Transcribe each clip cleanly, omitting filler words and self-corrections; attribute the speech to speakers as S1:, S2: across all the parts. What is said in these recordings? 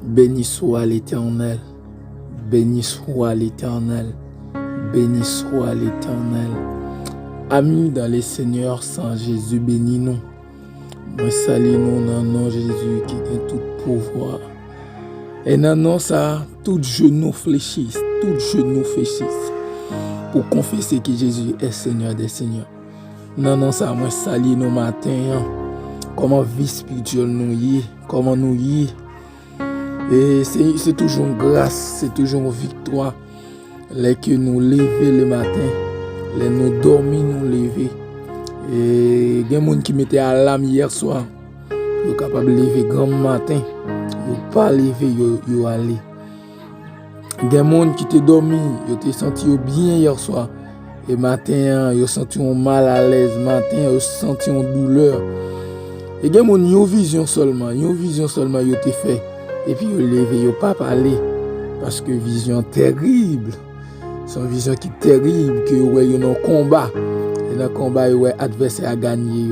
S1: Béni soit l'Éternel, béni soit l'Éternel, béni soit l'Éternel. Amis dans les Seigneurs, sans Jésus, bénis nous. Moi salue nous dans le nom de Jésus qui a tout pouvoir. Et dans le nom ça, tout genou fléchissent, pour confesser que Jésus est Seigneur des Seigneurs. Dans le nom ça, moi salue nous matin, comment vie spirituelle nous y est, comment nous y est. Et c'est toujours grâce, c'est toujours victoire. Les que nous lever le matin, les nous dormir, nous lever. Et il y a des gens qui mettaient à l'âme hier soir, ils sont capables de lever grand matin, ils ne pas lever, ils aller. Il y a des gens qui te dormi, ils te senti bien hier soir. Et matin, ils senti mal à l'aise, matin, ils senti douleur. Et il y a des gens qui ont une vision seulement, ils te fait. Et puis ils levé, ils pas parlé parce que vision terrible. C'est une vision qui est terrible que ils ont un combat. Et dans le combat, ils adversaire à gagner.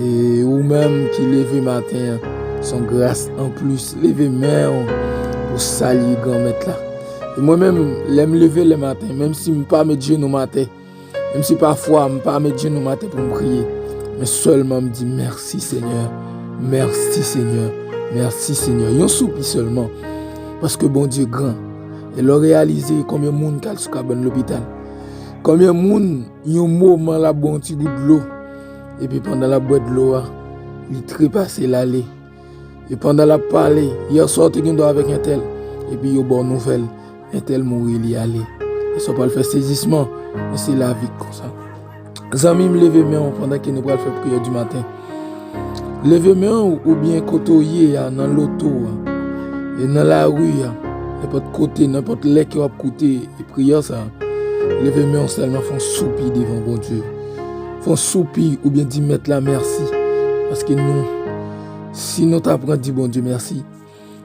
S1: Et ou même qui levé matin, son grâce en plus, lever main pour saluer grand maître là. Et moi-même, j'aime lever le matin, même si je ne pas mettre Dieu au matin, même si parfois je ne pas mettre Dieu au matin pour me prier, mais seulement me dire merci Seigneur, merci Seigneur. Merci Seigneur. Yon soupi seulement. Parce que bon Dieu grand. Et le réaliser combien de monde qui a bon l'hôpital. Combien de monde yon moment la bon petit goût de l'eau. Et puis pendant la boîte de l'eau, il trépasse l'allée. Et pendant la parler, hier soir tu dois avec un tel. Et puis yon bonne nouvelle, un tel mourir il y aller. Et ça pas le faire saisissement, mais c'est la vie comme ça. Zami me lever main pendant qu'il nous va faire prière du matin. Levez-moi ou bien côtoyer dans l'auto et dans la rue, n'importe côté, n'importe où qui va côté et prier ça. Levez-moi seulement font soupir devant bon Dieu. Font soupir ou bien dire mettre la merci. Parce que nous, si nous t'apprenons dire bon Dieu merci,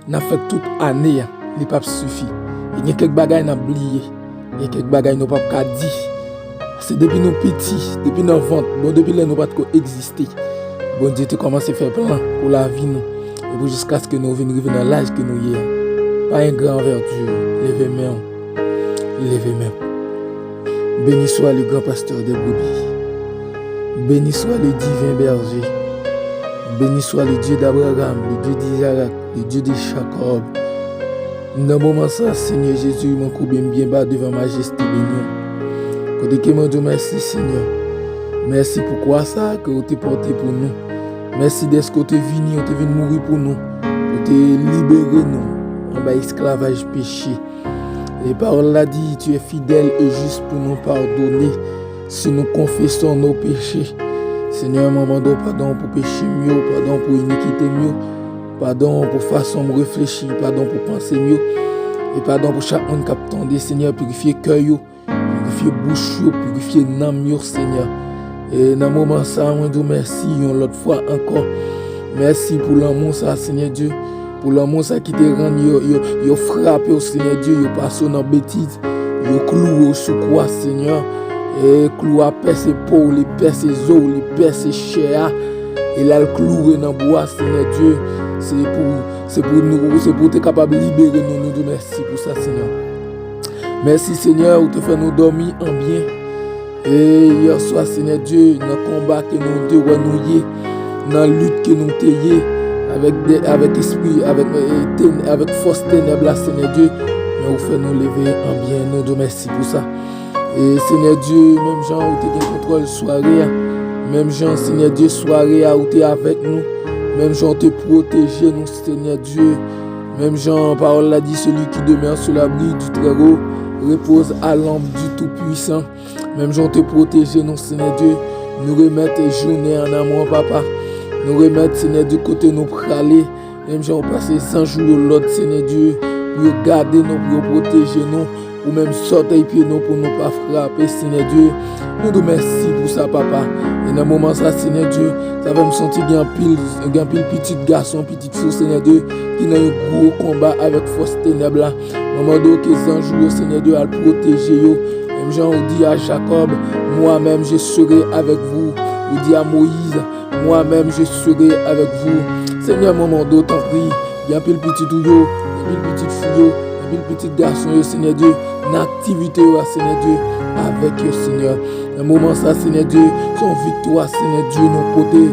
S1: nous avons fait toute année, les papes suffit. Il y a quelques bagages à oublier, il y a quelques bagages nous pas dire. C'est depuis nos petits, depuis nos ventes, bon depuis là nous pas exister. Bon Dieu, tu commences à faire plan pour la vie nous. Et pour jusqu'à ce que nous venions dans l'âge que nous y est. Pas un grand vertu. Levez-moi. Béni soit le grand pasteur des brebis. Béni soit le divin berger. Béni soit le Dieu d'Abraham, le Dieu d'Isaac, le Dieu de Jacob. Dans le moment ça, Seigneur Jésus, mon coup bien bas devant majesté béni. Côté que mon Dieu, merci Seigneur. Merci pour quoi ça que vous t'es porté pour nous. Merci d'être que tu es venu mourir pour nous, pour te libérer nous en bas esclavage péché. Et parole l'a dit, tu es fidèle et juste pour nous pardonner si nous confessons nos péchés. Seigneur, maman, pardon pour péché mieux, pardon pour iniquité mieux, pardon pour façon de réfléchir, pardon pour penser mieux, et pardon pour chaque monde qui attendait, Seigneur, purifier cœur, purifier bouche, purifier l'âme, Seigneur. Et dans le moment ça, on dit merci une autre fois encore. Merci pour l'amour ça, Seigneur Dieu. Pour l'amour ça qui te rend, yo frappé au Seigneur Dieu, yo passe dans bêtise, yo cloué sous croix, Seigneur. Et cloué à père ses peaux, les pères ses os, les pères ses chairs. Et là le cloué dans bois, Seigneur Dieu. C'est pour être capable de libérer nous. Nous disons merci pour ça, Seigneur. Merci Seigneur, où te fait nous dormir en bien. Et hier soir, Seigneur Dieu, dans le combat que nous devons nous dans la lutte que nous avons avec esprit, avec force ténèbres, Seigneur Dieu, mais vous faites nous lever en bien, nous te merci pour ça. Et Seigneur Dieu, même Jean, où tu as contrôle soirée, même Jean, Seigneur Dieu, soirée, où tu es avec nous, même Jean, te protéger nous, Seigneur Dieu, même Jean, parole l'a dit, celui qui demeure sous l'abri du Très-Haut repose à l'ombre du Tout-Puissant. Même Jean te protéger, nous, Seigneur Dieu, nous remettre les journées en amour, Papa. Nous remettre, Seigneur Dieu, côté nous praler. Même Jean passer 100 jours l'autre, Seigneur Dieu, pour garder nous, pour protéger nous, ou même sortir les pieds nous, pour ne pas frapper, Seigneur Dieu. Nous te remercions pour ça, Papa. Et dans le moment ça, Seigneur Dieu, ça va me sentir qu'il y a un pile petit garçon, petite fille, Seigneur Dieu, qui n'a un gros combat avec force ténèbres. Maman, donc, les anges, Seigneur Dieu, à le protéger. Même Jean dit à Jacob, moi-même je serai avec vous. Ou dit à Moïse, moi-même je serai avec vous. Seigneur, maman, d'autant prie, il y a un peu le petit tout, il y a un peu le petit fou, il y a un peu le petit garçon, Seigneur Dieu, une activité, Seigneur Dieu, avec eux, Seigneur. Un moment, ça, Seigneur Dieu, son victoire, Seigneur Dieu, nous côtés.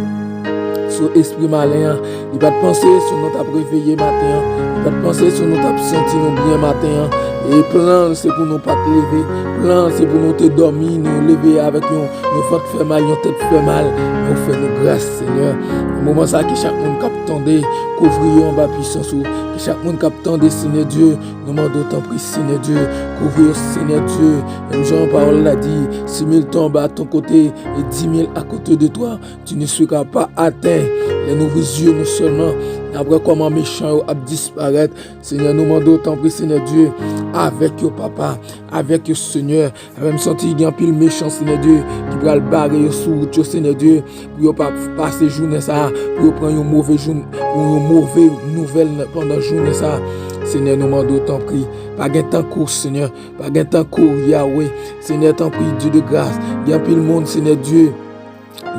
S1: Sur esprit malin, il va te penser sur notre réveillé matin, il va te penser sur notre senti nous bien matin. Et plan c'est pour nous pas te lever, plan c'est pour nous te dormir, nous lever avec nous faute fait mal, nous tête fait mal, nous fait nous grâce Seigneur. Au moment ça que chaque monde captendé, couvrir en bas puissance ou que chaque monde captendé Seigneur Dieu, nous demandons tant pris Seigneur Dieu, couvrir Seigneur Dieu. Même Jean parole l'a dit, 6 000 tombent à ton côté et 10 000 à côté de toi, tu ne seras pas atteint. Les nouveaux yeux non seulement, après comment méchant a disparaître, Seigneur nous demandons tant pris Seigneur Dieu, avec yo papa, avec yo Seigneur, même senti qu'il y a un pile méchant Seigneur Dieu, qui va le barrer sur route Seigneur Dieu, pour pas passer journée ça, pour prendre une mauvaise journée, une mauvaise nouvelle pendant journée ça. Seigneur, nous demandons tant pris, pas gain temps court Seigneur, pas gain temps court Yahweh, Seigneur tant pris Dieu de grâce, il y a pile monde Seigneur Dieu.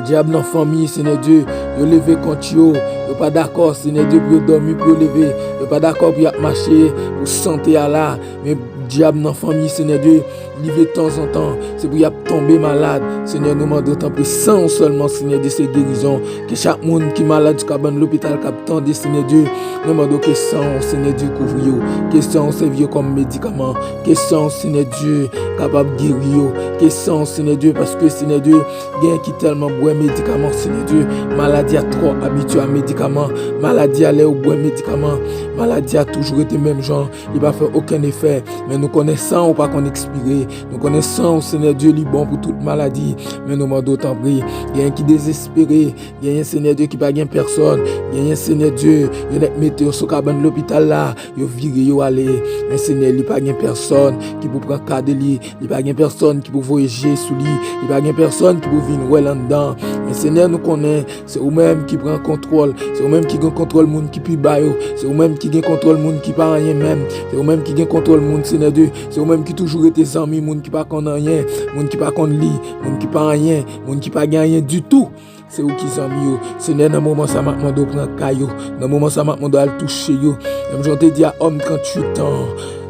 S1: Diable dans la famille, Seigneur Dieu, yo levé contre yo pas d'accord, Seigneur Dieu, pour dormir, pour lever, yo pas d'accord pour marcher, pour santé à là, mais diable dans la famille, Seigneur Dieu, lever de temps en temps, c'est pour y tomber malade, Seigneur, nous demandons tant plus, sans seulement, Seigneur Dieu, ces guérisons, que chaque monde qui est malade, qui est l'hôpital, captant de Seigneur Dieu, nous demandons que sans, Seigneur Dieu, couvre yo, que sans, servir comme médicament, que sans, Seigneur Dieu, capable de guérir, que sans, Seigneur Dieu, parce que, Seigneur Dieu, gain qui tellement boit médicaments, Seigneur Dieu, maladie a trop habitué à médicaments, maladie à l'air au bois médicaments, maladie a toujours été même genre, il va faire aucun effet, mais nous connaissons ou pas qu'on expiré, nous connaissons, Seigneur Dieu, il est bon pour toute maladie, mais nous demandons tant pis, il y a un qui désespéré, il y a un Seigneur Dieu qui pas gain personne, il y a un Seigneur Dieu, il y a un météo sur cabane l'hôpital là, il viré yo aller, un Seigneur, il pas gain personne qui peut prendre cas de lui, il pas gain personne qui peut voyager sous lui, il pas gain personne qui peut venir ouais là-dedans, mais Seigneur nous connaît, c'est vous-même qui prend contrôle, c'est vous-même qui gagne contrôle monde qui puis bayo, c'est vous-même qui gagne contrôle monde qui pas rien même, c'est vous-même qui gagne contrôle monde Seigneur Dieu, c'est vous-même qui toujours été amis monde qui pas connaît rien, monde qui pas connaît lui, monde qui pas rien, monde qui pas gagne rien du tout. C'est où qui sont mis. Seigneur, dans le moment ça m'a demandé de prendre caillou. Dans le moment ça m'a demandé de toucher. Même j'en ai dit à homme 38 ans.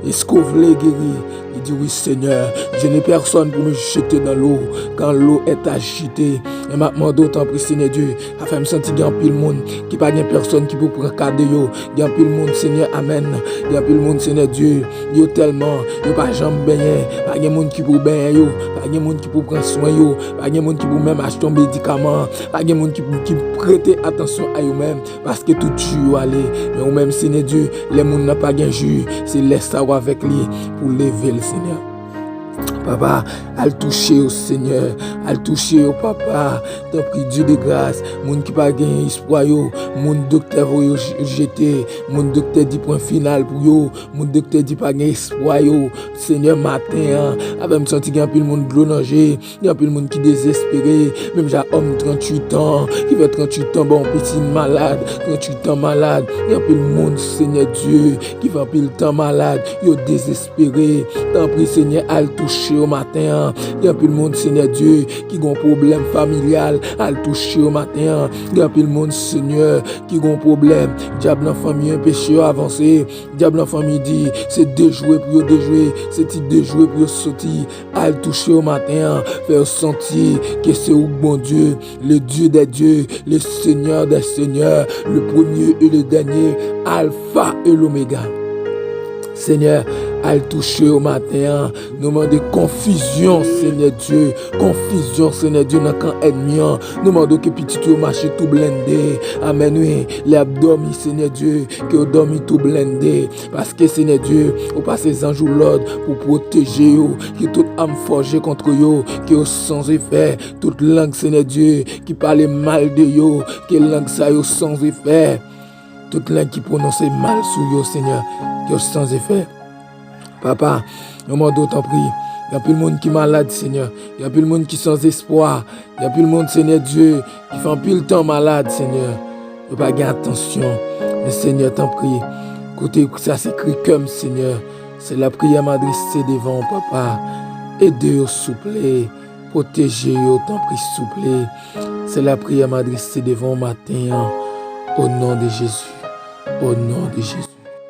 S1: Est-ce que vous voulez guérir? Il dit oui Seigneur, je n'ai personne pour me jeter dans l'eau quand l'eau est agitée. Et m'a demandé autant pour Seigneur Dieu, afin me sentir qu'il y a un pile monde qui pas de personne qui peut prendre cadeau yo. Il y a un pile monde Seigneur, amen. Il y a un pile monde Seigneur Dieu, yo tellement, yo pas jambe baigner, pas de monde qui peut baigner yo, pas de monde qui peut prendre soin yo, pas de monde qui peut même acheter un médicament, pas de monde qui prêter attention à eux même parce que tout tu aller. Mais ou même Seigneur Dieu, les monde n'a pas gain jus, c'est laisse ça avec lui pour lever le Seigneur. Papa, al toucher au Seigneur, al toucher au papa, t'en prie Dieu de grâce, moun qui pas gain espoir yo, moun docteur yo jeté, moun docteur dit point final pour yo, moun docteur dit pas gain espoir yo, Seigneur matin, avec me senti gain pile monde glonangé, gain pile monde qui désespéré, même j'ai homme 38 ans, qui fait 38 ans bon petit malade, 38 ans malade, gain pile monde Seigneur Dieu, qui fait pile temps malade, yo désespéré, t'en prie Seigneur al toucher au matin, il y a plus de monde Seigneur Dieu qui a un problème familial, à le toucher au matin, il y a plus de monde Seigneur qui a un problème, diable en famille un péché avancé, diable en famille dit c'est déjouer pour déjouer, c'est déjouer pour sortir, à le toucher au matin, faire sentir que c'est au bon Dieu, le Dieu des dieux, le Seigneur des seigneurs, le premier et le dernier, Alpha et l'Oméga. Seigneur, à le toucher au matin, nous demandons confusion, Seigneur Dieu, confusion, Seigneur Dieu, dans le camp ennemi, nous demandons que petit tout marché tout blindé, amen, oui, les abdomen, Seigneur Dieu, que vous dormi tout blindé, parce que Seigneur Dieu, vous passez les anges l'ordre pour protéger vous, que toute âme forgée contre vous, que vous sans effet, toute langue, Seigneur Dieu, qui parle mal de vous, que langue ça vous sans effet, toute langue qui prononce mal sur vous, Seigneur, que vous sans effet. Papa, nous demandons t'en prie. Il y a plus de monde qui est malade, Seigneur. Il y a plus de monde qui est sans espoir. Il y a plus de monde, Seigneur Dieu, qui fait plus le temps malade, Seigneur. Il n'y a pas de attention. Mais Seigneur, t'en prie. Écoutez, ça s'écrit comme, Seigneur. C'est la prière m'adressée devant, Papa. Aidez-vous, s'il vous plaît. Protégez-vous, t'en prie, s'il vous plaît. C'est la prière m'adressée devant matin. Au nom de Jésus. au nom de Jésus.